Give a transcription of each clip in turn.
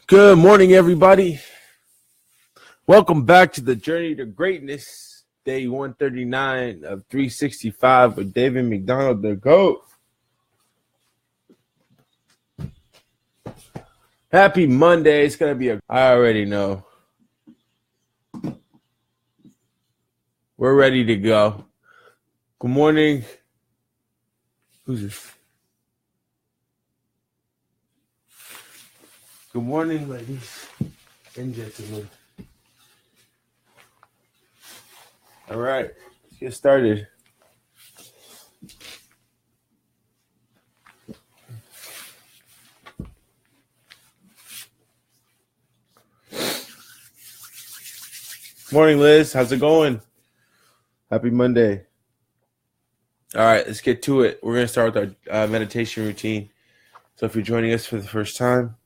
Good morning, everybody. Welcome back to the Journey to Greatness, day 139 of 365 with David McDonald, the GOAT. Happy Monday. It's going to be I already know. We're ready to go. Good morning. Who's this? Good morning, ladies and gentlemen. All right, let's get started. Morning, Liz. How's it going? Happy Monday. All right, let's get to it. We're going to start with our meditation routine. So if you're joining us for the first time,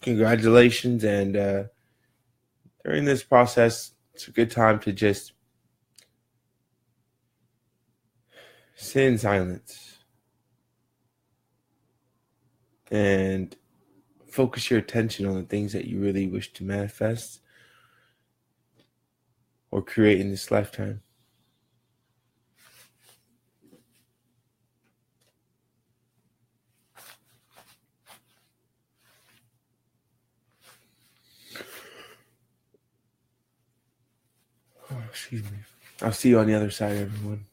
congratulations. And during this process, it's a good time to just sit in silence and focus your attention on the things that you really wish to manifest or create in this lifetime. Oh, excuse me. I'll see you on the other side, everyone.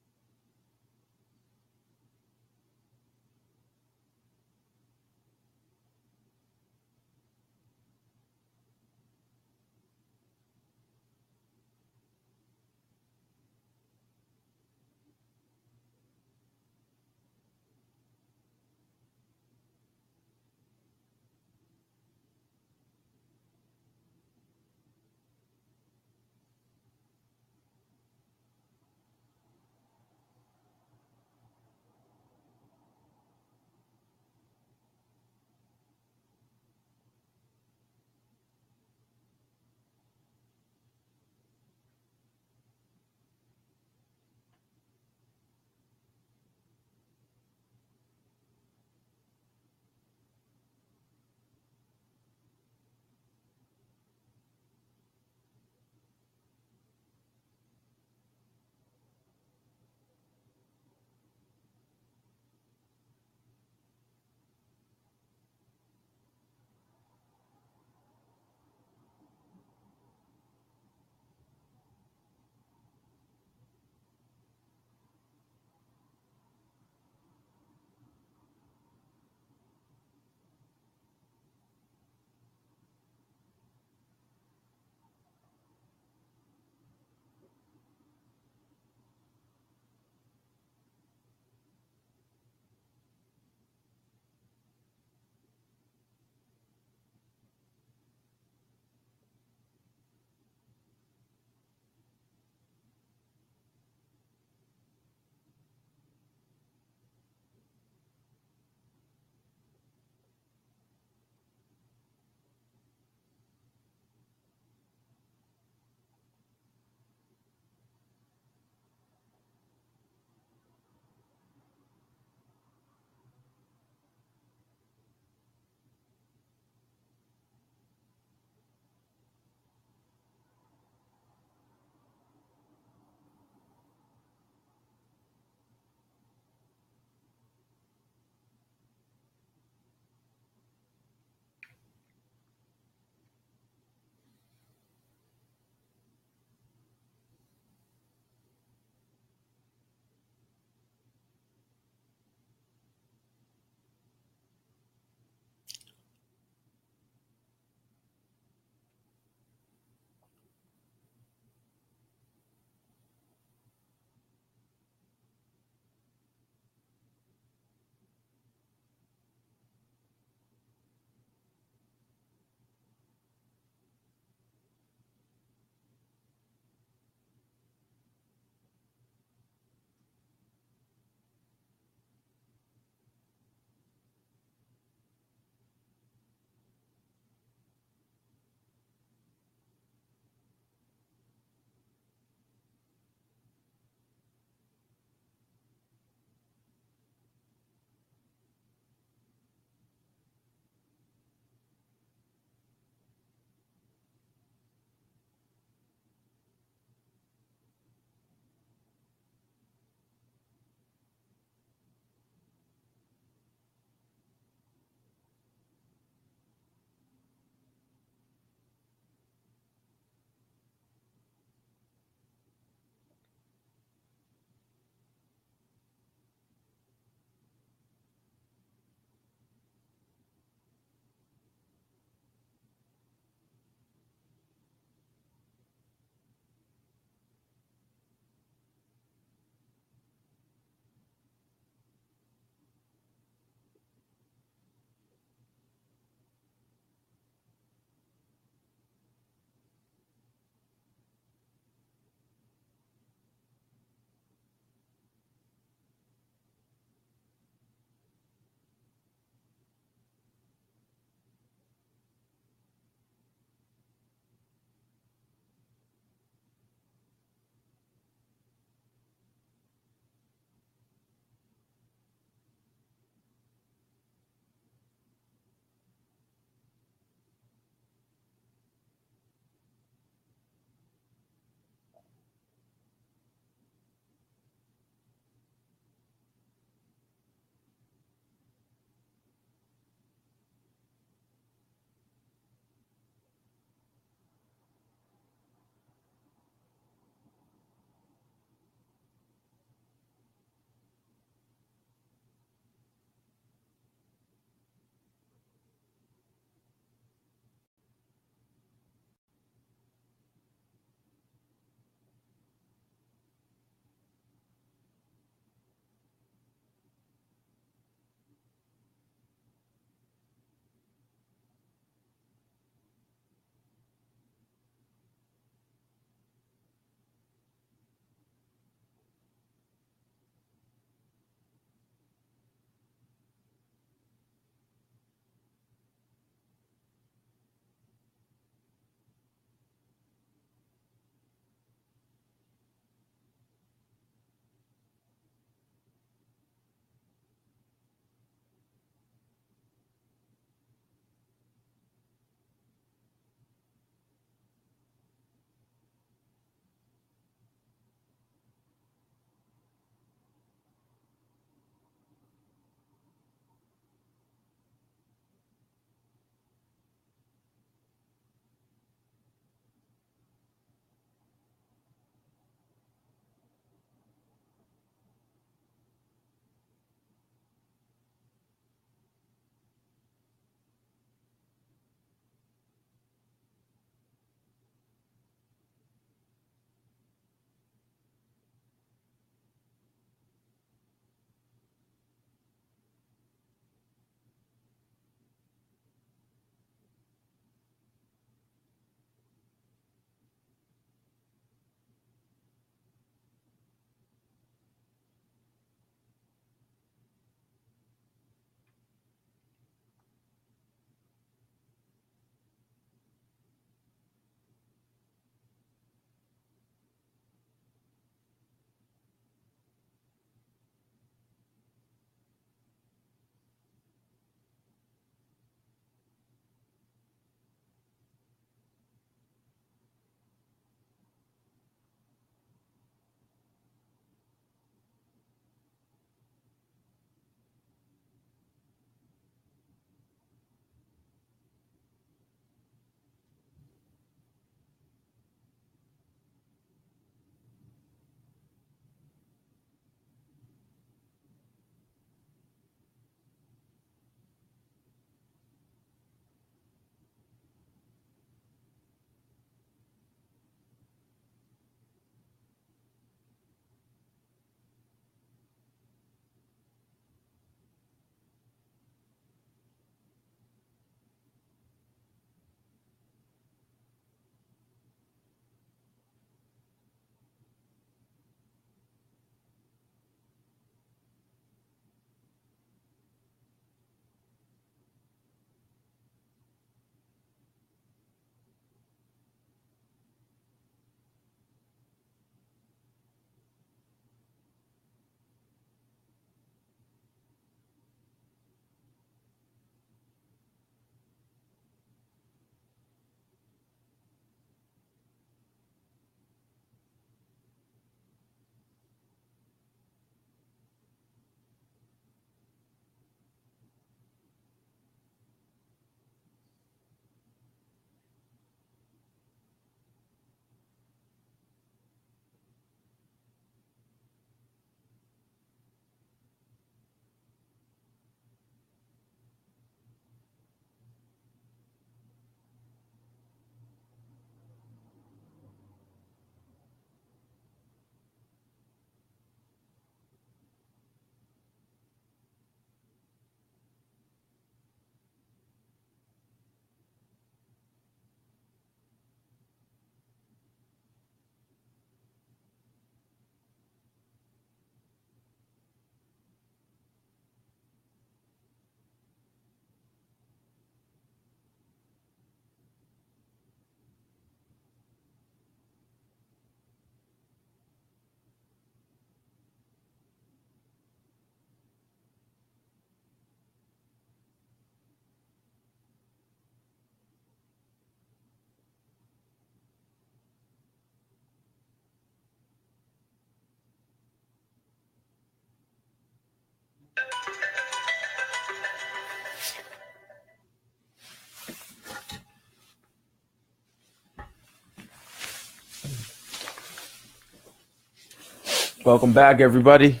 Welcome back, everybody.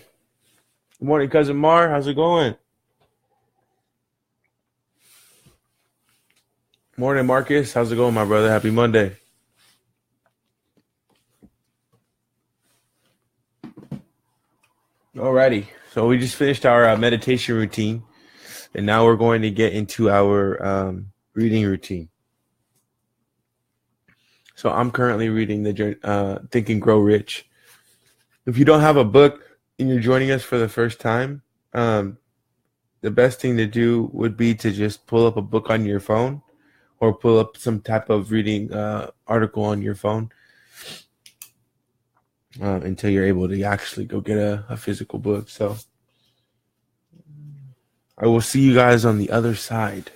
Good morning, cousin Mar. How's it going? Morning, Marcus. How's it going, my brother? Happy Monday. Alrighty. So we just finished our meditation routine, and now we're going to get into our reading routine. So I'm currently reading the Think and Grow Rich. If you don't have a book and you're joining us for the first time, the best thing to do would be to just pull up a book on your phone or pull up some type of reading article on your phone until you're able to actually go get a physical book. So I will see you guys on the other side.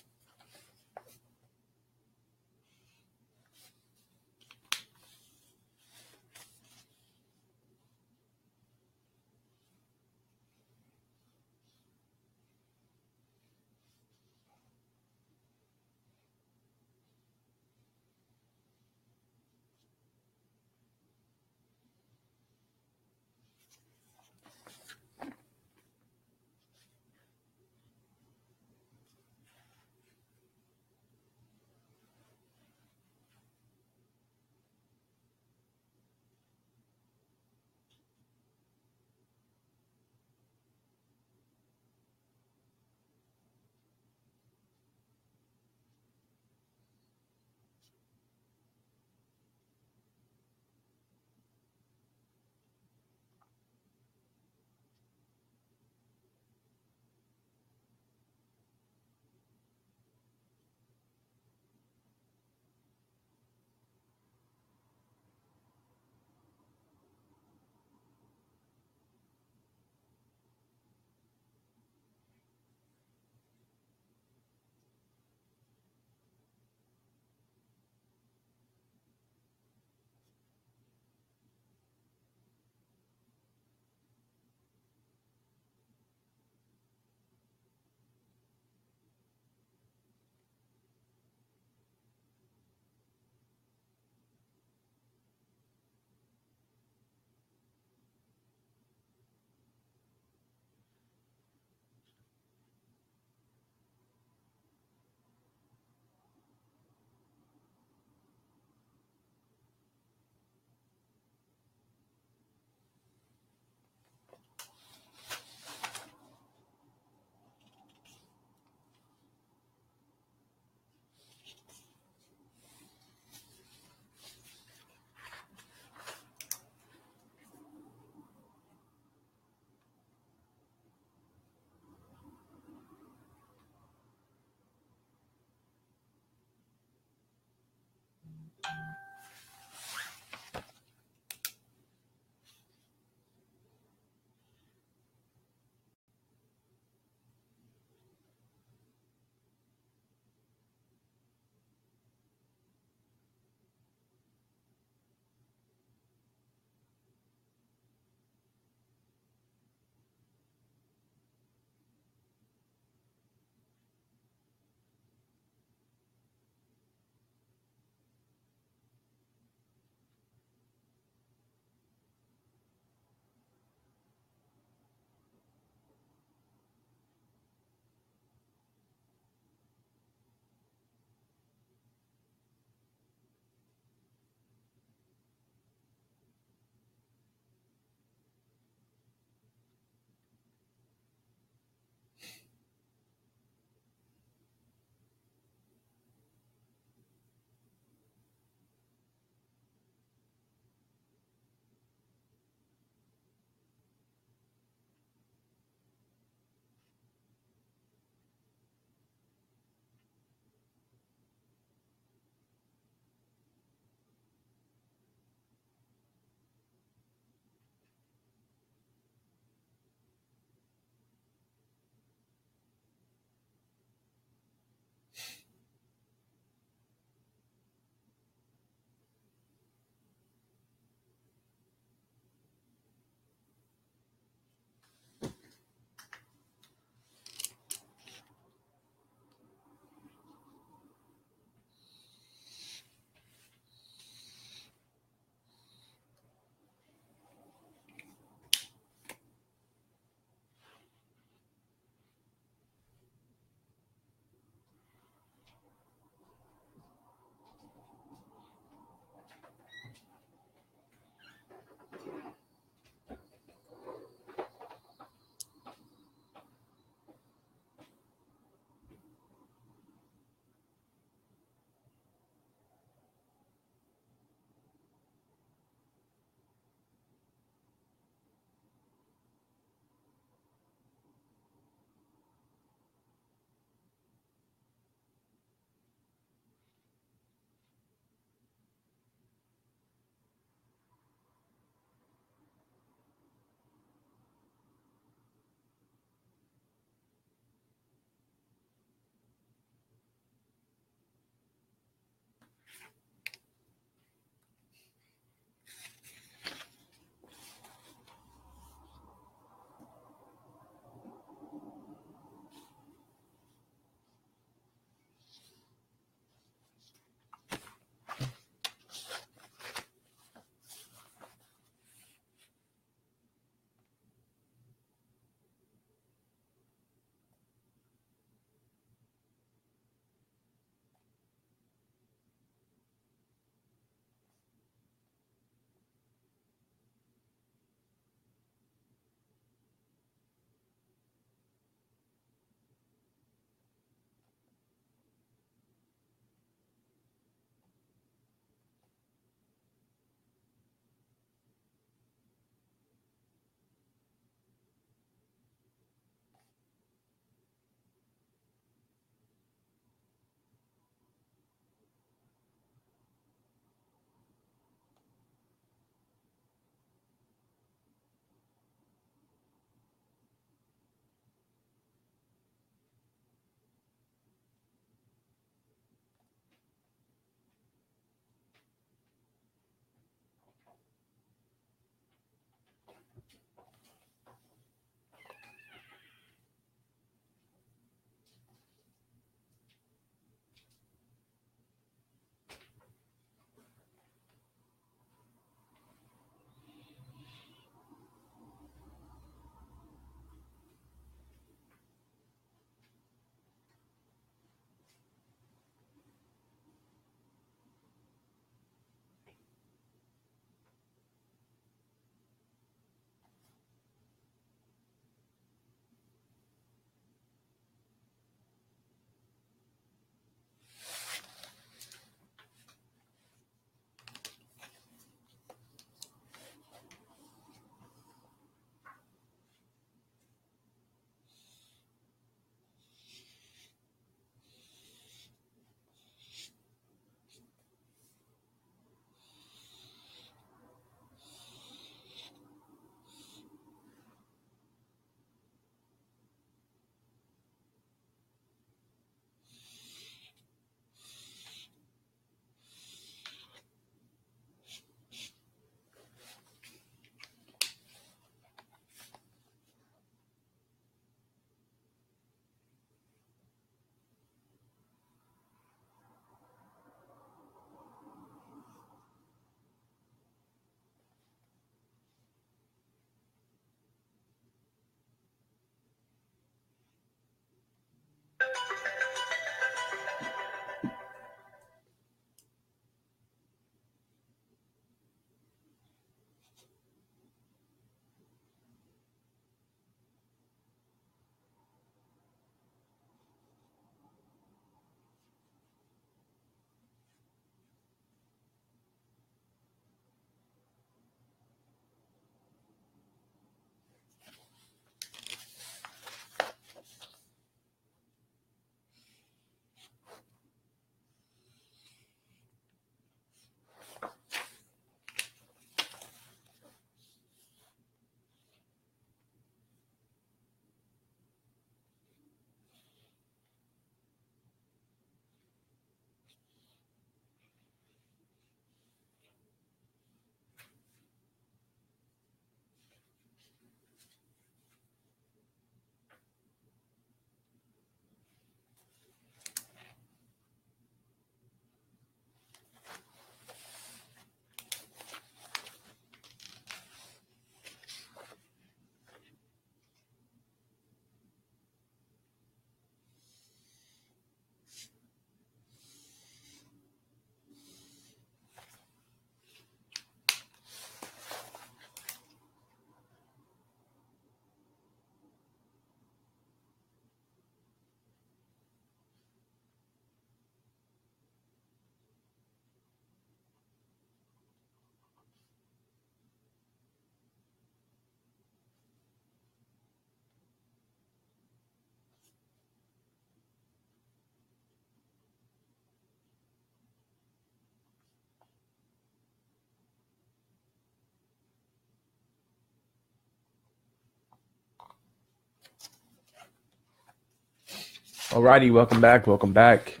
Alrighty, welcome back. Welcome back.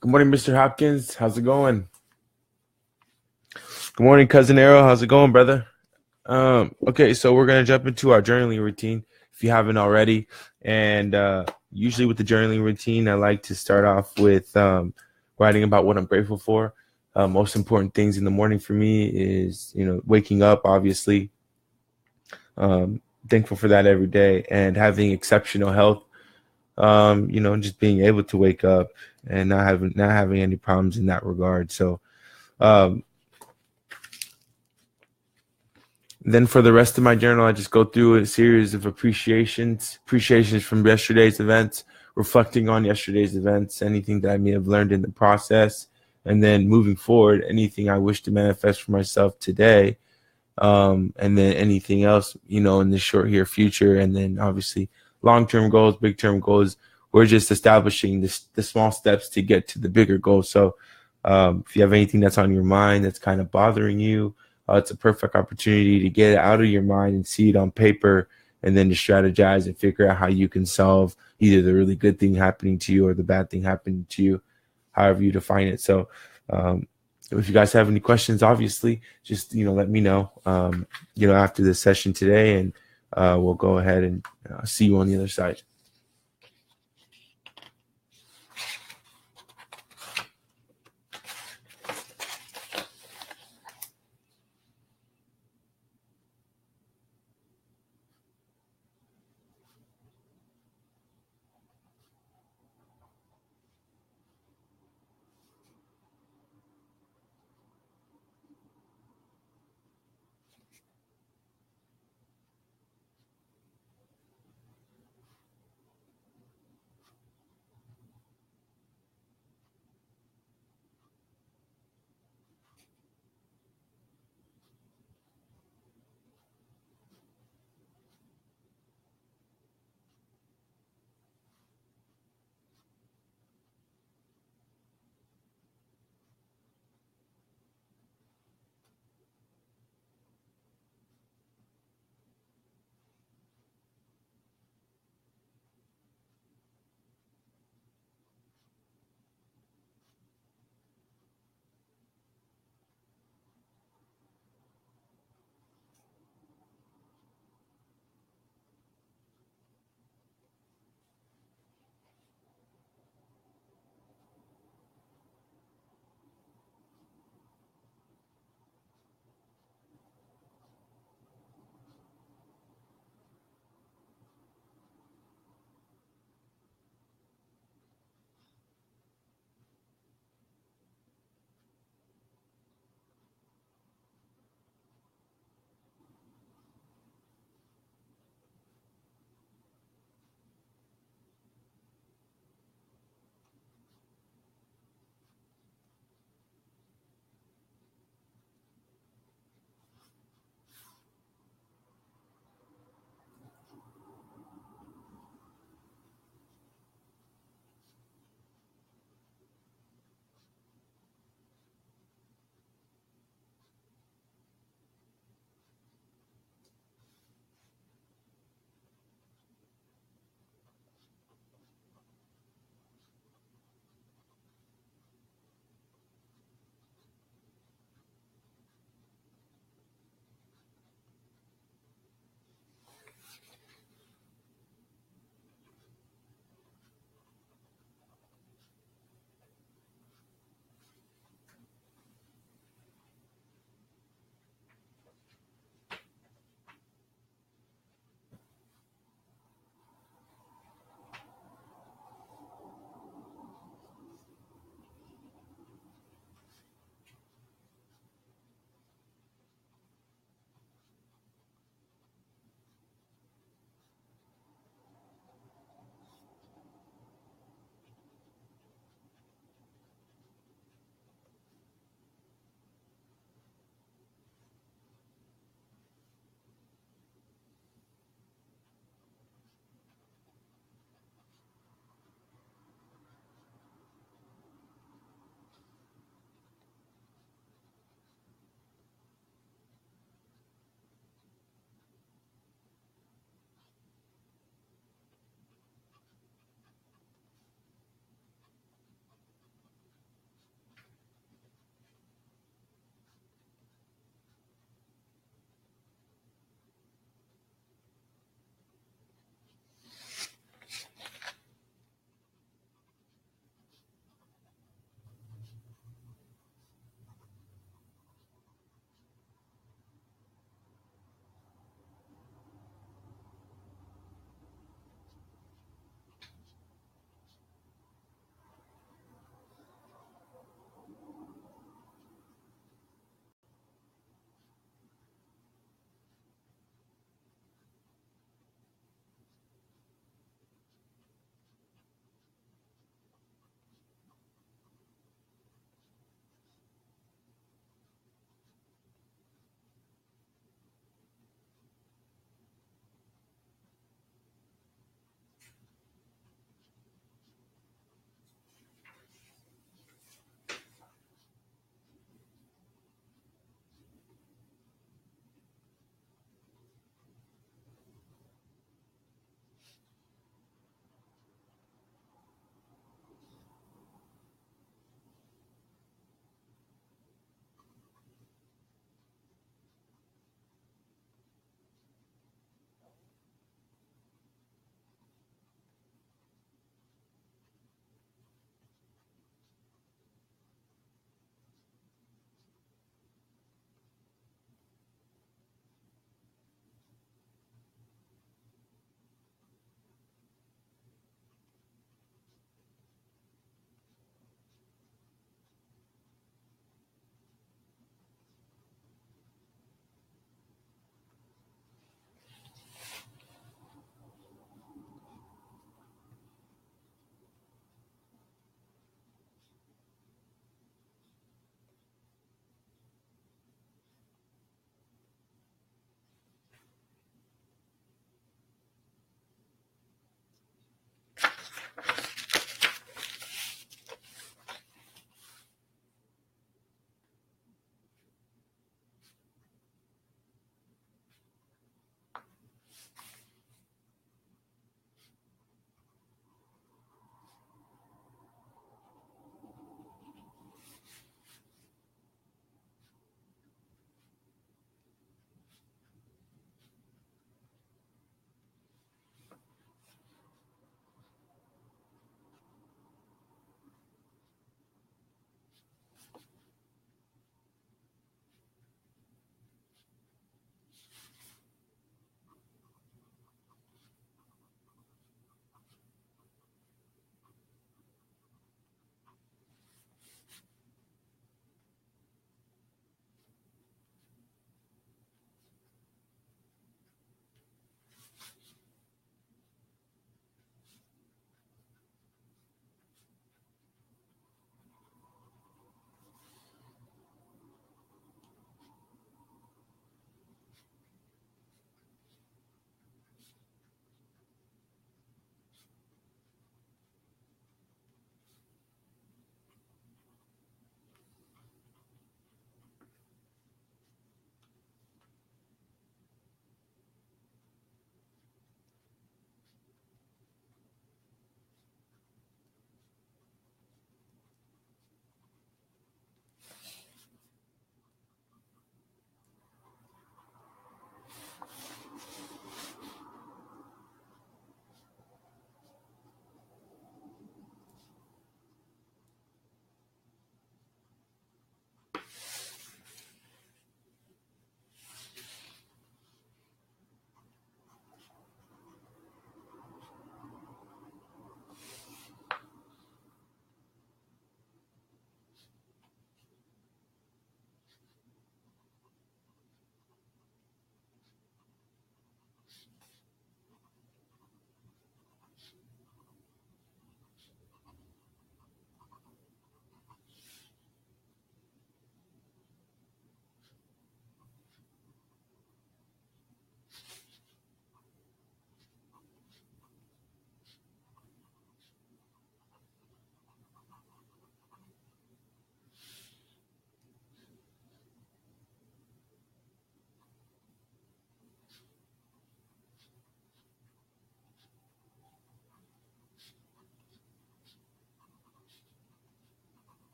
Good morning, Mr. Hopkins. How's it going? Good morning, Cousin Arrow. How's it going, brother? Okay, so we're gonna jump into our journaling routine if you haven't already. And usually with the journaling routine, I like to start off with writing about what I'm grateful for. Most important things in the morning for me is, waking up, obviously. Thankful for that every day and having exceptional health. Just being able to wake up and not having any problems in that regard. So um, then for the rest of my journal, I just go through a series of appreciations from yesterday's events, reflecting on yesterday's events, anything that I may have learned in the process, and then moving forward, anything I wish to manifest for myself today, and then anything else, in the short here future, and then obviously long-term goals, big-term goals. We're just establishing the small steps to get to the bigger goals. So if you have anything that's on your mind that's kind of bothering you, it's a perfect opportunity to get it out of your mind and see it on paper, and then to strategize and figure out how you can solve either the really good thing happening to you or the bad thing happening to you, however you define it. So um, if you guys have any questions, obviously, just let me know. After this session today, and we'll go ahead and see you on the other side.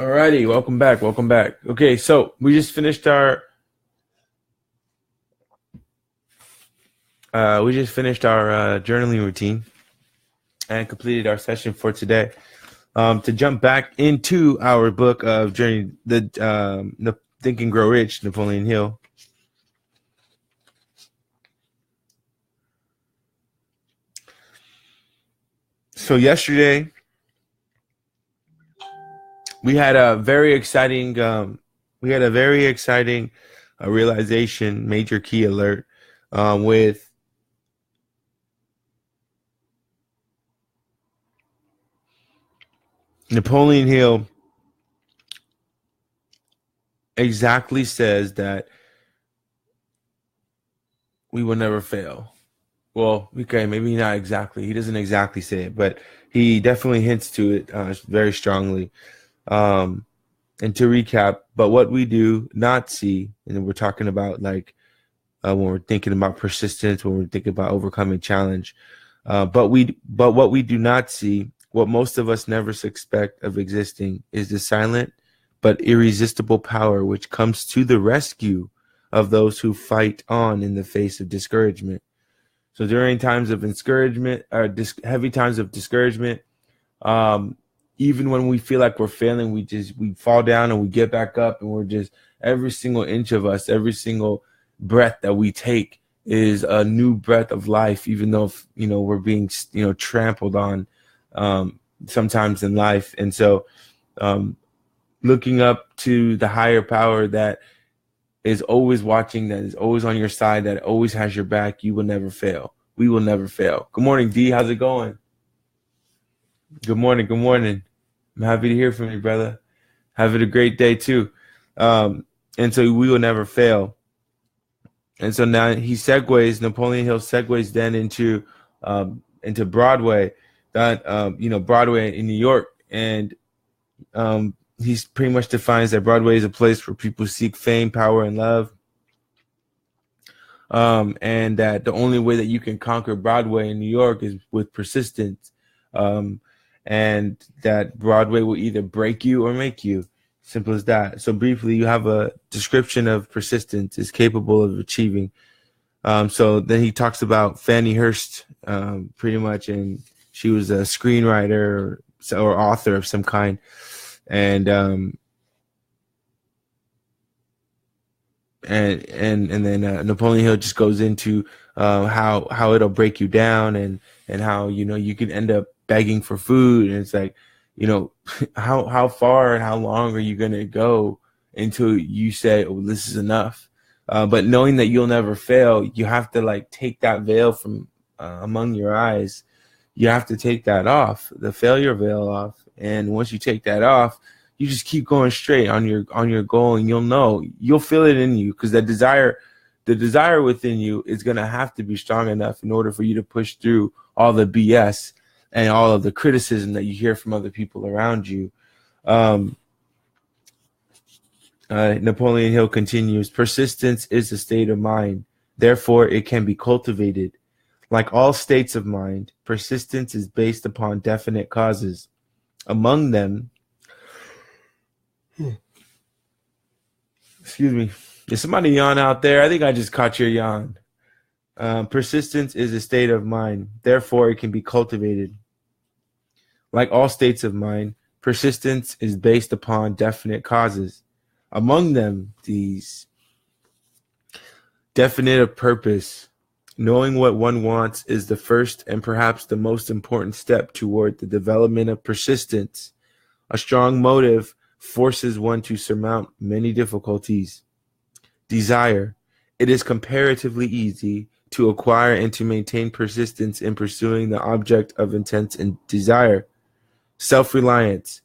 Alrighty, welcome back. Welcome back. Okay, so we just finished our journaling routine and completed our session for today. To jump back into our book of journey, the Think and Grow Rich, Napoleon Hill. So yesterday we had a very exciting realization, major key alert with Napoleon Hill. Exactly says that we will never fail. Well, okay, maybe not exactly. He doesn't exactly say it, but he definitely hints to it very strongly. And to recap, but what we do not see, and we're talking about like when we're thinking about persistence, when we're thinking about overcoming challenge, but what we do not see, what most of us never suspect of existing, is the silent but irresistible power which comes to the rescue of those who fight on in the face of discouragement. So during times of discouragement, or heavy times of discouragement, even when we feel like we're failing, we fall down and we get back up, and we're just, every single inch of us, every single breath that we take is a new breath of life, even though we're being trampled on sometimes in life. And so looking up to the higher power that is always watching, that is always on your side, that always has your back, you will never fail. We will never fail. Good morning, D. How's it going? Good morning. Good morning. I'm happy to hear from you, brother. Having a great day too. And so we will never fail. And so now Napoleon Hill segues then into Broadway, Broadway in New York. And he pretty much defines that Broadway is a place where people seek fame, power, and love. And that the only way that you can conquer Broadway in New York is with persistence. And that Broadway will either break you or make you. Simple as that. So briefly, you have a description of persistence is capable of achieving. So then he talks about Fannie Hurst, pretty much, and she was a screenwriter or author of some kind. And then Napoleon Hill just goes into how it'll break you down, and how you can end up begging for food, and it's like, how far and how long are you gonna go until you say, oh, this is enough? But knowing that you'll never fail, you have to take that veil from among your eyes. You have to take that off, the failure veil off, and once you take that off, you just keep going straight on your goal, and you'll feel it in you, because the desire within you is gonna have to be strong enough in order for you to push through all the BS and all of the criticism that you hear from other people around you. Napoleon Hill continues, persistence is a state of mind. Therefore, it can be cultivated. Like all states of mind, persistence is based upon definite causes. Among them, excuse me, is somebody yawn out there? I think I just caught your yawn. Persistence is a state of mind. Therefore, it can be cultivated. Like all states of mind, persistence is based upon definite causes. Among them, these definite of purpose. Knowing what one wants is the first and perhaps the most important step toward the development of persistence. A strong motive forces one to surmount many difficulties. Desire. It is comparatively easy to acquire and to maintain persistence in pursuing the object of intense and desire. Self-reliance.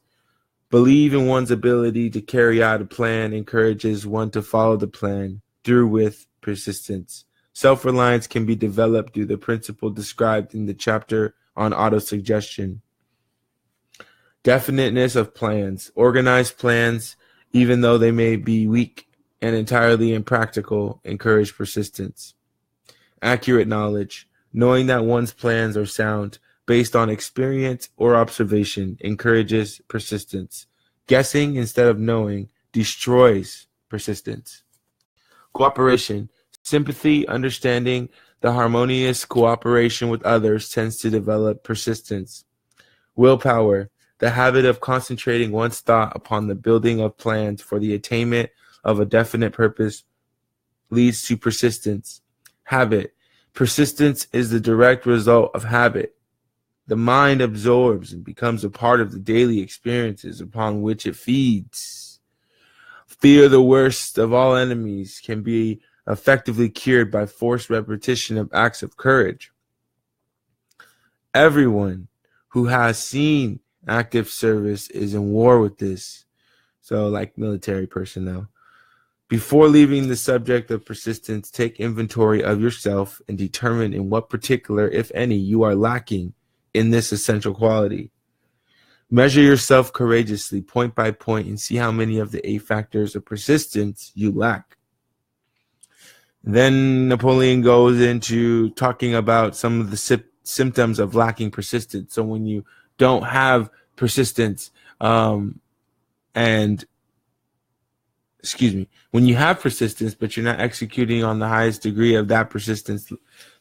Believe in one's ability to carry out a plan encourages one to follow the plan through with persistence. Self-reliance can be developed through the principle described in the chapter on autosuggestion. Definiteness of plans. Organized plans, even though they may be weak and entirely impractical, encourage persistence. Accurate knowledge. Knowing that one's plans are sound, based on experience or observation, encourages persistence. Guessing instead of knowing destroys persistence. Cooperation. Sympathy, understanding, the harmonious cooperation with others tends to develop persistence. Willpower. The habit of concentrating one's thought upon the building of plans for the attainment of a definite purpose leads to persistence. Habit. Persistence is the direct result of habit. The mind absorbs and becomes a part of the daily experiences upon which it feeds. Fear, the worst of all enemies, can be effectively cured by forced repetition of acts of courage. Everyone who has seen active service is in war with this. So, like military personnel. Before leaving the subject of persistence, take inventory of yourself and determine in what particular, if any, you are lacking in this essential quality. Measure yourself courageously, point by point, and see how many of the 8 factors of persistence you lack. Then Napoleon goes into talking about some of the symptoms of lacking persistence. So when you don't have persistence, when you have persistence, but you're not executing on the highest degree of that persistence,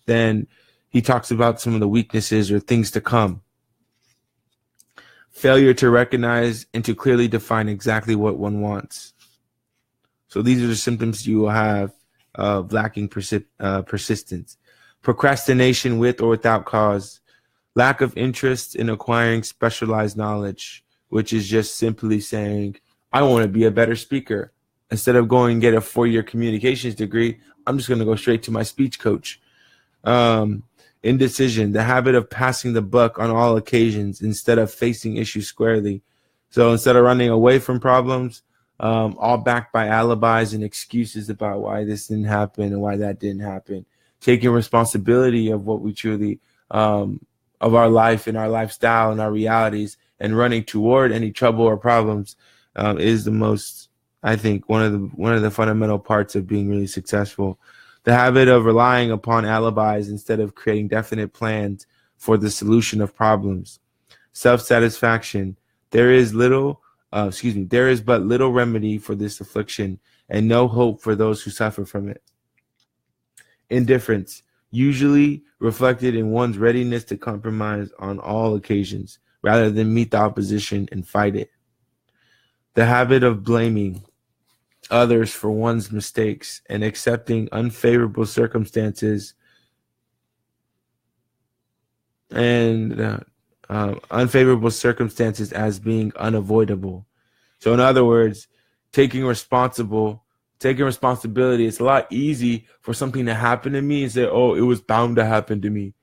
then he talks about some of the weaknesses or things to come. Failure to recognize and to clearly define exactly what one wants. So these are the symptoms you will have of lacking persistence. Procrastination with or without cause. Lack of interest in acquiring specialized knowledge, which is just simply saying, I want to be a better speaker. Instead of going and get a 4-year communications degree, I'm just going to go straight to my speech coach. Indecision, the habit of passing the buck on all occasions instead of facing issues squarely. So instead of running away from problems, all backed by alibis and excuses about why this didn't happen and why that didn't happen. Taking responsibility of what we truly, of our life and our lifestyle and our realities, and running toward any trouble or problems is the most, I think, one of the fundamental parts of being really successful. The habit of relying upon alibis instead of creating definite plans for the solution of problems. Self-satisfaction. There is but little remedy for this affliction and no hope for those who suffer from it. Indifference, usually reflected in one's readiness to compromise on all occasions rather than meet the opposition and fight it. The habit of blaming others for one's mistakes and accepting unfavorable circumstances as being unavoidable. So in other words, taking responsibility. It's a lot easy for something to happen to me and say, oh, it was bound to happen to me,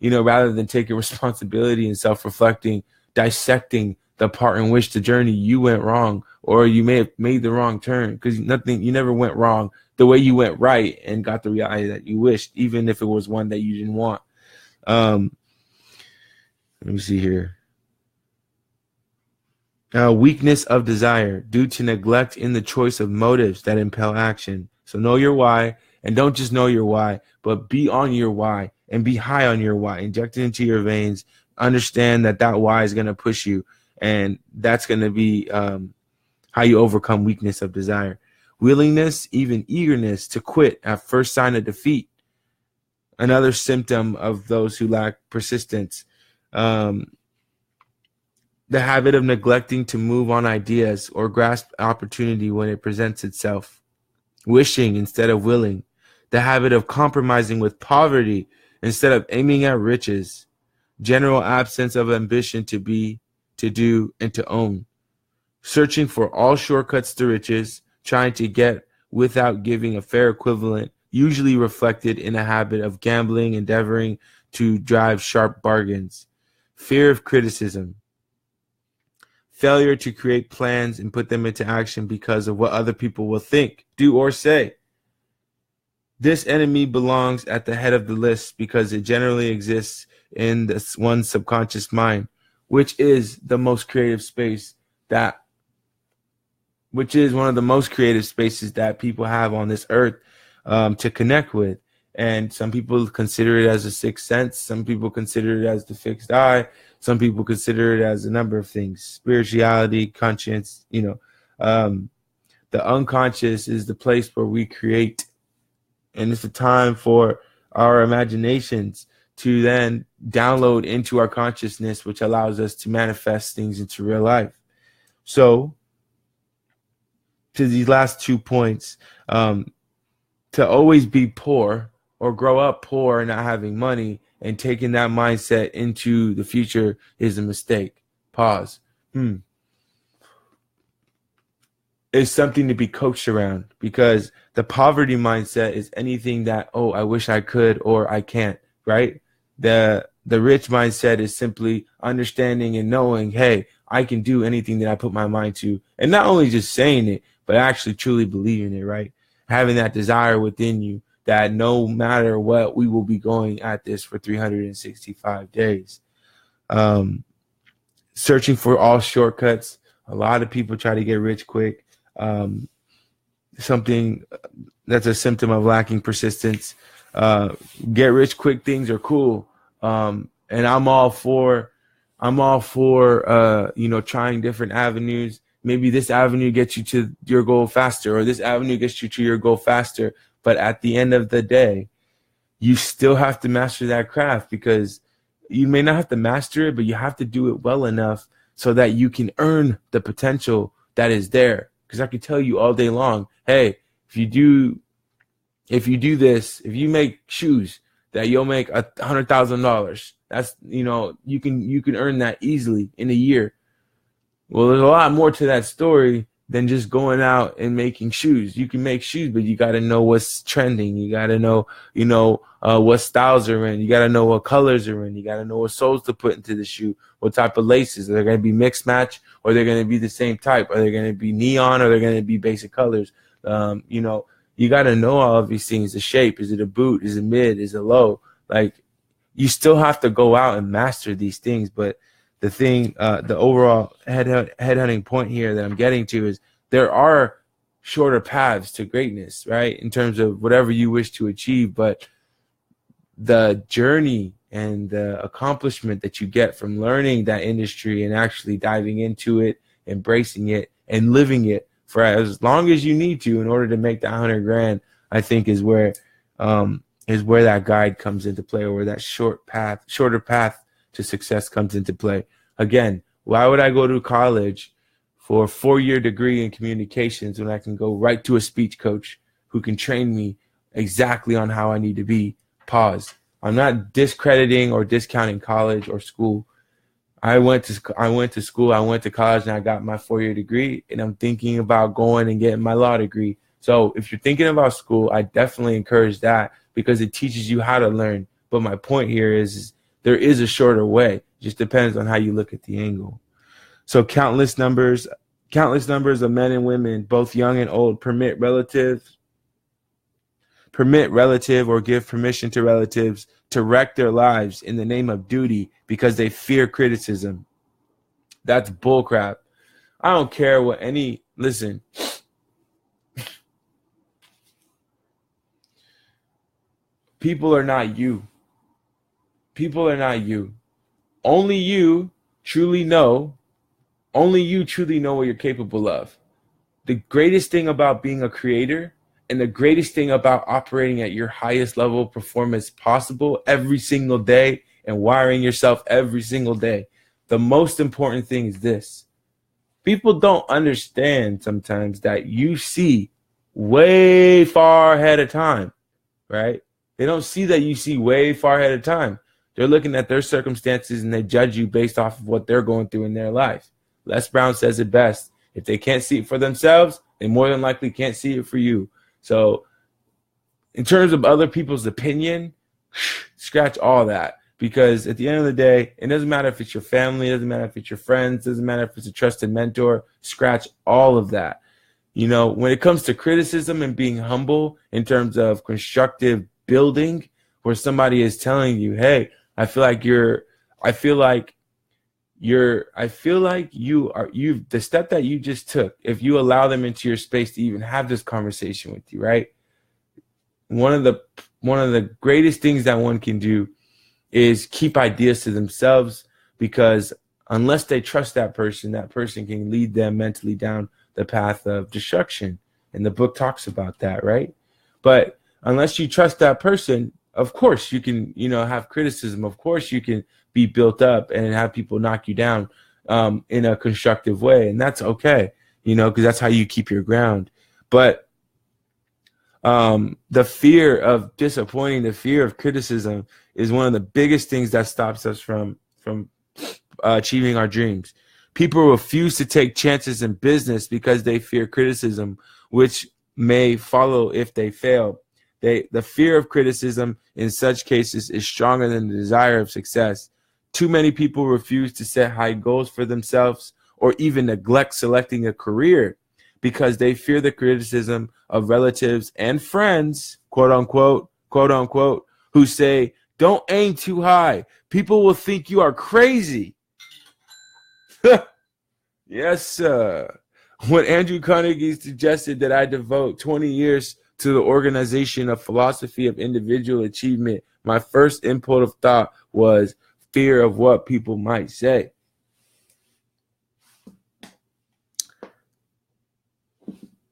rather than taking responsibility and self-reflecting, dissecting the part in which the journey you went wrong, or you may have made the wrong turn, because you never went wrong. The way you went right and got the reality that you wished, even if it was one that you didn't want. Let me see here. Weakness of desire due to neglect in the choice of motives that impel action. So know your why, and don't just know your why, but be on your why and be high on your why. Inject it into your veins. Understand that why is going to push you. And that's going to be how you overcome weakness of desire. Willingness, even eagerness to quit at first sign of defeat. Another symptom of those who lack persistence. The habit of neglecting to move on ideas or grasp opportunity when it presents itself. Wishing instead of willing. The habit of compromising with poverty instead of aiming at riches. General absence of ambition to be, to do, and to own. Searching for all shortcuts to riches, trying to get without giving a fair equivalent, usually reflected in a habit of gambling, endeavoring to drive sharp bargains. Fear of criticism. Failure to create plans and put them into action because of what other people will think, do, or say. This enemy belongs at the head of the list because it generally exists in one's subconscious mind, which is the most creative space which is one of the most creative spaces that people have on this earth to connect with. And some people consider it as a sixth sense. Some people consider it as the fixed eye. Some people consider it as a number of things: spirituality, conscience. The unconscious is the place where we create, and it's a time for our imaginations to then download into our consciousness, which allows us to manifest things into real life. So, to these last 2 points, to always be poor or grow up poor and not having money and taking that mindset into the future is a mistake. Pause. Is something to be coached around, because the poverty mindset is anything that, oh, I wish I could or I can't, right? The rich mindset is simply understanding and knowing, hey, I can do anything that I put my mind to. And not only just saying it, but actually truly believing it, right? Having that desire within you that no matter what, we will be going at this for 365 days. Searching for all shortcuts. A lot of people try to get rich quick. Something that's a symptom of lacking persistence. Get rich quick things are cool. And I'm all for trying different avenues. Maybe this avenue gets you to your goal faster, or this avenue gets you to your goal faster. But at the end of the day, you still have to master that craft, because you may not have to master it, but you have to do it well enough so that you can earn the potential that is there. Because I can tell you all day long, hey, if you do this, if you make shoes that you'll make $100,000, that's, you can earn that easily in a year. Well, there's a lot more to that story than just going out and making shoes. You can make shoes, but you got to know what's trending. You got to know, what styles are in. You got to know what colors are in. You got to know what soles to put into the shoe, what type of laces. Are they going to be mixed match, or they're going to be the same type? Are they going to be neon, or they're going to be basic colors? You got to know all of these things. The shape, is it a boot? Is it mid? Is it low? Like, you still have to go out and master these things. But the thing, the overall headhunting point here that I'm getting to is there are shorter paths to greatness, right? In terms of whatever you wish to achieve, but the journey and the accomplishment that you get from learning that industry and actually diving into it, embracing it, and living it for as long as you need to in order to make that 100 grand, I think is where that guide comes into play, or where that shorter path to success comes into play. Again, why would I go to college for a 4-year degree in communications when I can go right to a speech coach who can train me exactly on how I need to be? Pause. I'm not discrediting or discounting college or school. I went to school, I went to college, and I got my 4-year degree, and I'm thinking about going and getting my law degree. So if you're thinking about school, I definitely encourage that, because it teaches you how to learn. But my point here is there is a shorter way. It just depends on how you look at the angle. So countless numbers of men and women, both young and old, permit relative or give permission to relatives to wreck their lives in the name of duty because they fear criticism. That's bullcrap. I don't care what listen. People are not you. People are not you. Only you truly know what you're capable of. The greatest thing about being a creator, and the greatest thing about operating at your highest level of performance possible every single day and wiring yourself every single day, the most important thing is this. People don't understand sometimes that you see way far ahead of time, right? They don't see that you see way far ahead of time. They're looking at their circumstances and they judge you based off of what they're going through in their life. Les Brown says it best. If they can't see it for themselves, they more than likely can't see it for you. So in terms of other people's opinion, scratch all that, because at the end of the day, it doesn't matter if it's your family, it doesn't matter if it's your friends, it doesn't matter if it's a trusted mentor, scratch all of that. When it comes to criticism and being humble in terms of constructive building, where somebody is telling you, hey, I feel like the step that you just took, if you allow them into your space to even have this conversation with you, right? One of one of the greatest things that one can do is keep ideas to themselves, because unless they trust that person can lead them mentally down the path of destruction. And the book talks about that, right? But unless you trust that person, of course you can, have criticism. Of course you can be built up and have people knock you down in a constructive way. And that's okay, because that's how you keep your ground. But the fear of disappointing, the fear of criticism is one of the biggest things that stops us from achieving our dreams. People refuse to take chances in business because they fear criticism, which may follow if they fail. The fear of criticism in such cases is stronger than the desire of success. Too many people refuse to set high goals for themselves or even neglect selecting a career because they fear the criticism of relatives and friends, quote unquote, who say, "Don't aim too high. People will think you are crazy." Yes, sir. When Andrew Carnegie suggested that I devote 20 years to the organization of philosophy of individual achievement, my first input of thought was fear of what people might say.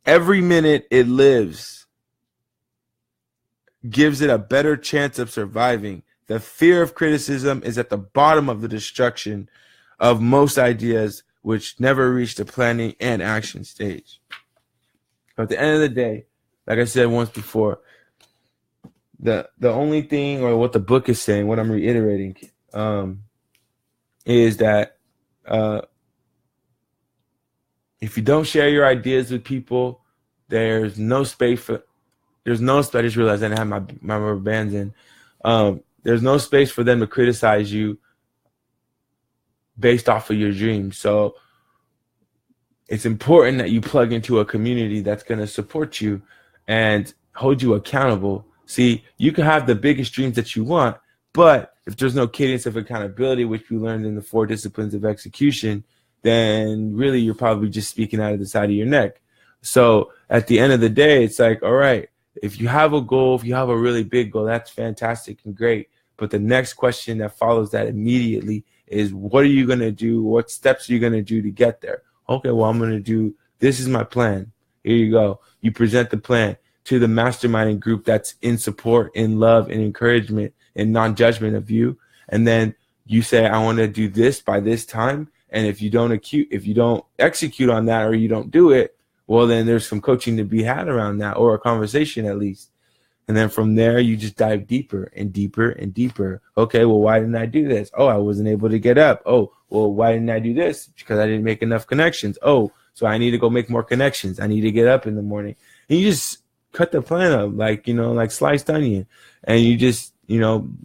Every minute it lives gives it a better chance of surviving. The fear of criticism is at the bottom of the destruction of most ideas, which never reach the planning and action stage. At the end of the day, like I said once before, the only thing, or what the book is saying, what I'm reiterating, is that if you don't share your ideas with people, there's no space for. I just realized I didn't have my rubber bands in. There's no space for them to criticize you based off of your dreams. So it's important that you plug into a community that's going to support you and hold you accountable. See, you can have the biggest dreams that you want, but if there's no cadence of accountability, which we learned in the 4 disciplines of execution, then really you're probably just speaking out of the side of your neck. So at the end of the day, it's like, all right, if you have a goal, if you have a really big goal, that's fantastic and great. But the next question that follows that immediately is, what are you going to do? What steps are you going to do to get there? Okay, well, I'm going to do, this is my plan. Here you go. You present the plan to the masterminding group that's in support, in love, and encouragement, and non-judgment of you. And then you say, I want to do this by this time. And if you don't execute on that, or you don't do it, well, then there's some coaching to be had around that, or a conversation at least. And then from there, you just dive deeper and deeper and deeper. Okay, well, why didn't I do this? Oh, I wasn't able to get up. Oh, well, why didn't I do this? Because I didn't make enough connections. Oh, so I need to go make more connections. I need to get up in the morning. And you just cut the plan up like sliced onion. And you just,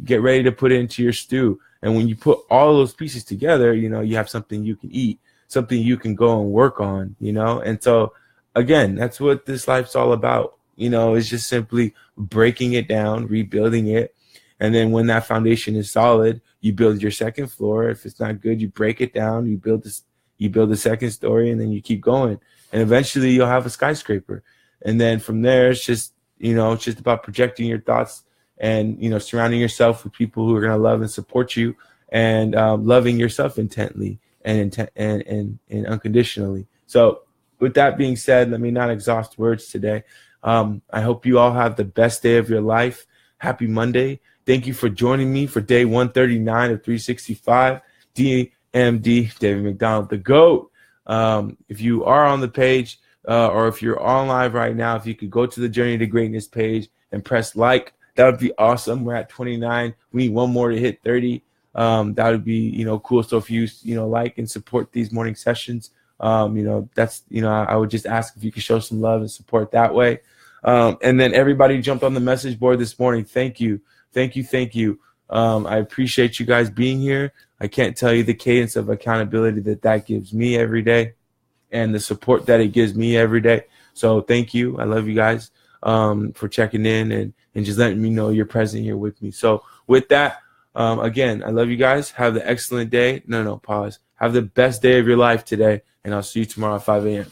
get ready to put it into your stew. And when you put all those pieces together, you have something you can eat, something you can go and work on, And so, again, that's what this life's all about. It's just simply breaking it down, rebuilding it. And then when that foundation is solid, you build your second floor. If it's not good, you break it down, you build the second story, and then you keep going. And eventually you'll have a skyscraper. And then from there, it's just about projecting your thoughts and, surrounding yourself with people who are going to love and support you, and loving yourself intently and unconditionally. So with that being said, let me not exhaust words today. I hope you all have the best day of your life. Happy Monday. Thank you for joining me for day 139 of 365. DMD, David McDonald, the GOAT. If you are on the page, or if you're on live right now, if you could go to the Journey to Greatness page and press like, that would be awesome. We're at 29. We need one more to hit 30. That would be, cool. So if you, like and support these morning sessions, that's, I would just ask if you could show some love and support that way. And then everybody jumped on the message board this morning. Thank you. Thank you. I appreciate you guys being here. I can't tell you the cadence of accountability that gives me every day, and the support that it gives me every day. So thank you. I love you guys for checking in and just letting me know you're present here with me. So with that, again, I love you guys. Have the excellent day. No, pause. Have the best day of your life today, and I'll see you tomorrow at 5 a.m.